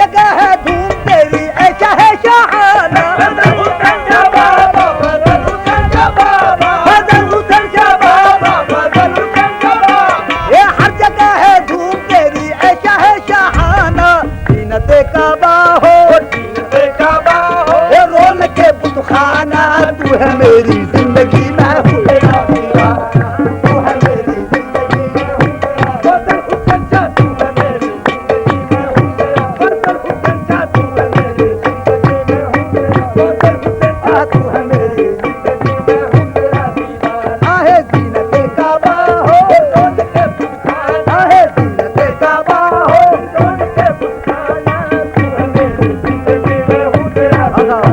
जगह है धूम तेरी ऐसा है शाहाना। फजल हुसैन शाह बाबा, फजल हुसैन शाह बाबा, फजल हुसैन शाह बाबा, फजल हुसैन शाह बाबा। ये हर जगह है धूम तेरी ऐसा है शाहाना। जीनत काबा हो, जीनत काबा हो, ये रोल के बुतखाना। तू है मेरी जिंदगी में हूँ तेरा दीवाना। तू है मेरी जिंदगी में हूँ तेरा। फजल हुसैन शाह तू है मेरी जिंदगी में हूँ तेरा। फजल हुसैन शाह तू है मेरी जिंदगी में हूँ तेरा। फजल हुसैन शाह तू है मेरी जिंदगी में हूँ तेरा दीवाना। आहे जीनत काबा हो, रोल के बुतखाना, आहे जीनत काबा हो। रोल के बुतखाना, तू है मेरी जिंदगी में हूँ तेरा दीवाना।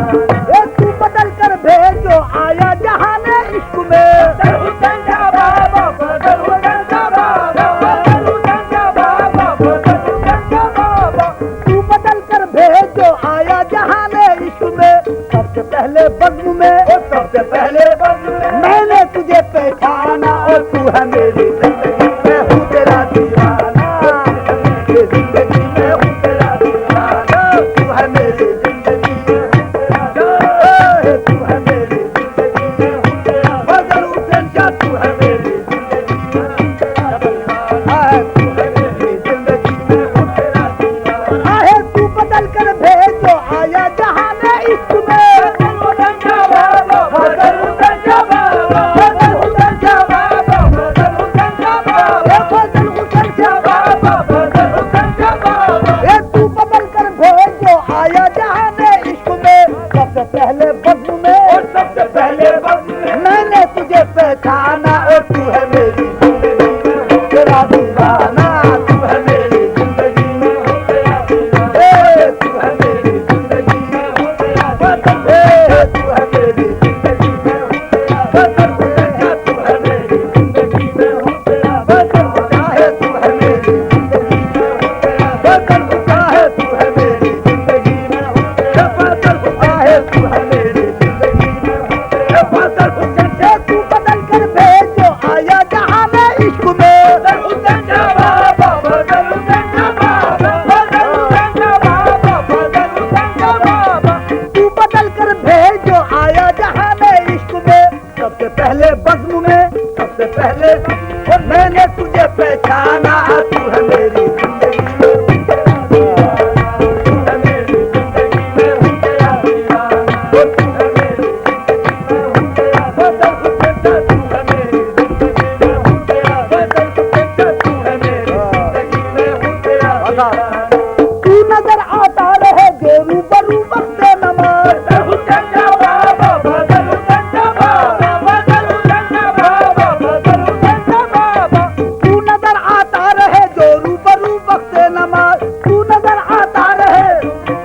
ये तू बदल कर भेजो आया जहां ने इश्क में। फजल हुसैन शाह बाबा, फजल हुसैन शाह बाबा, फजल हुसैन शाह बाबा, फजल हुसैन शाह बाबा। तू बदल कर भेजो आया जहां ने इश्क में। सबसे पहले बज़्म में, सबसे पहले बज़्म में मैंने तुझे पहचाना। और तू है मेरी जिंदगी में हूँ तेरा दीवाना। ये जिंदगी में हूँ तेरा दीवाना। तू है मेरी जिंदगी में हूँ तेरा दीवाना। तू है मेरी जिंदगी में हूँ तेरा। फजल हुसैन शाह तू है मेरी जिंदगी में हूँ तेरा दीवाना। तू है मेरी जिंदगी में हूँ तेरा दीवाना। आहे तू बदल कर भेजो आया जहां ने इश्क में। फजल हुसैन शाह बाबा, फजल हुसैन शाह बाबा, फजल हुसैन शाह बाबा, फजल हुसैन शाह बाबा, फजल हुसैन शाह बाबा, फजल हुसैन शाह बाबा। ये तू बदल कर भेजो आया जहां ने इश्क में। सबसे पहले बज़्म में, और सबसे पहले बज़्म में मैंने तुझे पहचाना। और तू है मेरी जिंदगी में हूँ तेरा दीवाना। तू है मेरी जिंदगी में हूँ तेरा दीवाना। तू है मेरी जिंदगी में हूँ तेरा दीवाना। तू है मेरी जिंदगी में हूँ तेरा फजल हुसैन शाह तू है मेरी जिंदगी में हूँ तेरा फजल हुसैन तू है मेरी जिंदगी में हूँ तेरा। फजल हुसैन तू है मेरी जिंदगी में हूँ तेरा। फजल हुसैन तू है मेरी जिंदगी में हूँ तेरा। फजल हुसैन ये तू बदल कर भेजो आया जहां ने इश्क में। फजल हुसैन शाह बाबा, फजल हुसैन शाह बाबा, फजल हुसैन शाह बाबा, फजल हुसैन शाह बाबा। तू बदल कर भेजो आया जहां ने इश्क में। सबसे पहले बज़्म में, सबसे पहले और मैंने तुझे पहचाना। तू है मेरी जिंदगी में हूँ तेरा दीवाना। तू है मेरी जिंदगी में हूँ तेरा दीवाना। और तू है मेरी जिंदगी में हूँ तेरा। फजल हुसैन शाह तू है मेरी जिंदगी में हूँ तेरा। फजल हुसैन शाह तू है मेरी जिंदगी में हूँ तेरा दीवाना। तू नजर आता रहे जो रूबरू वक्त नमाज। फजल हुसैन शाह बाबा, फजल हुसैन शाह बाबा, फजल हुसैन शाह बाबा, फजल हुसैन शाह बाबा। तू नजर आता रहे जो रूबरू वक्त नमाज। तू नजर आता रहे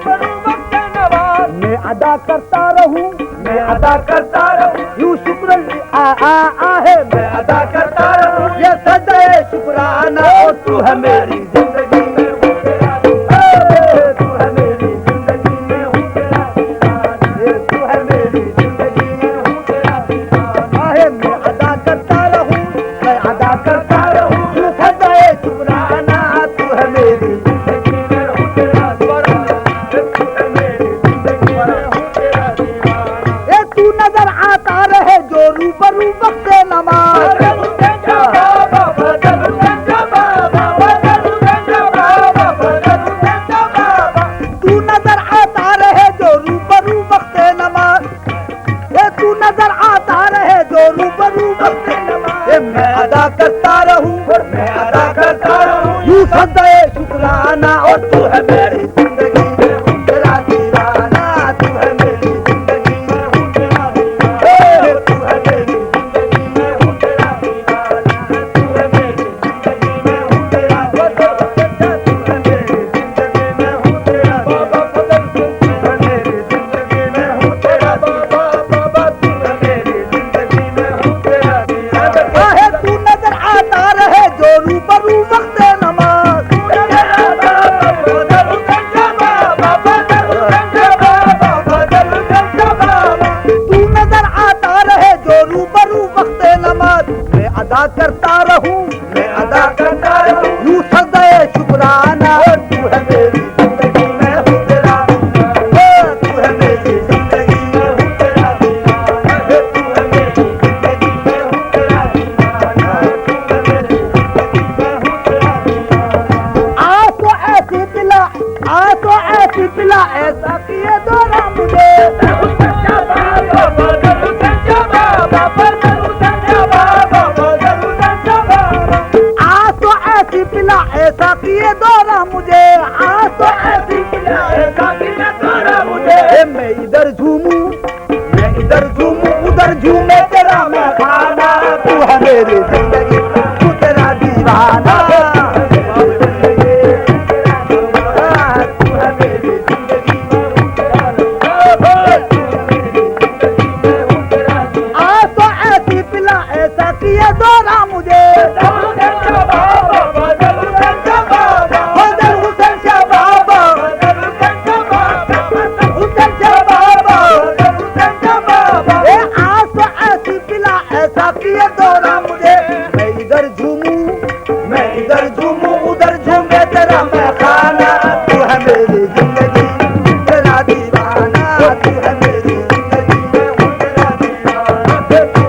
बरू वक्त नवाज मैं अदा करता रहूं। मैं अदा करता रहूं, यूं शुक्र आहे मैं अदा करता रहूं। ये सदैव शुक्राना। और तू है मेरी जिंदगी में हूँ तेरा दीवाना। तू है मेरी जिंदगी में हूँ तेरा दीवाना। ये तू है मेरी जिंदगी में हूँ तेरा दीवाना। आहे मैं अदा करता रहूं। मैं अदा करता रहूं। यूं सदैव शुक्राना। तू है मेरी जिंदगी में हूँ तेरा दीवाना। तू है मेरी जिंदगी में हूँ तेरा दीवाना। ये तू नजर आता रहे जो रूबरू वक्त आ तो ऐसी पिला ऐसा किए दौरा मुझे आ तो ऐसी पिला ऐसा किए दौरा मुझे आ तो ऐसी मैं इधर झूमूं मैं इधर झूमूं उधर झूमे तेरा मैं खाना तू है मेरी जिंदगी तू तेरा दीवाना आ तो ऐसी पिला ऐसा किए दौरा मुझे किए दौरा मुझे मैं इधर झूमूं उधर झूमे तेरा मैं खाना तू है मेरी जिंदगी तेरा दीवाना तू है मेरी जिंदगी मैं हूँ तेरा दीवाना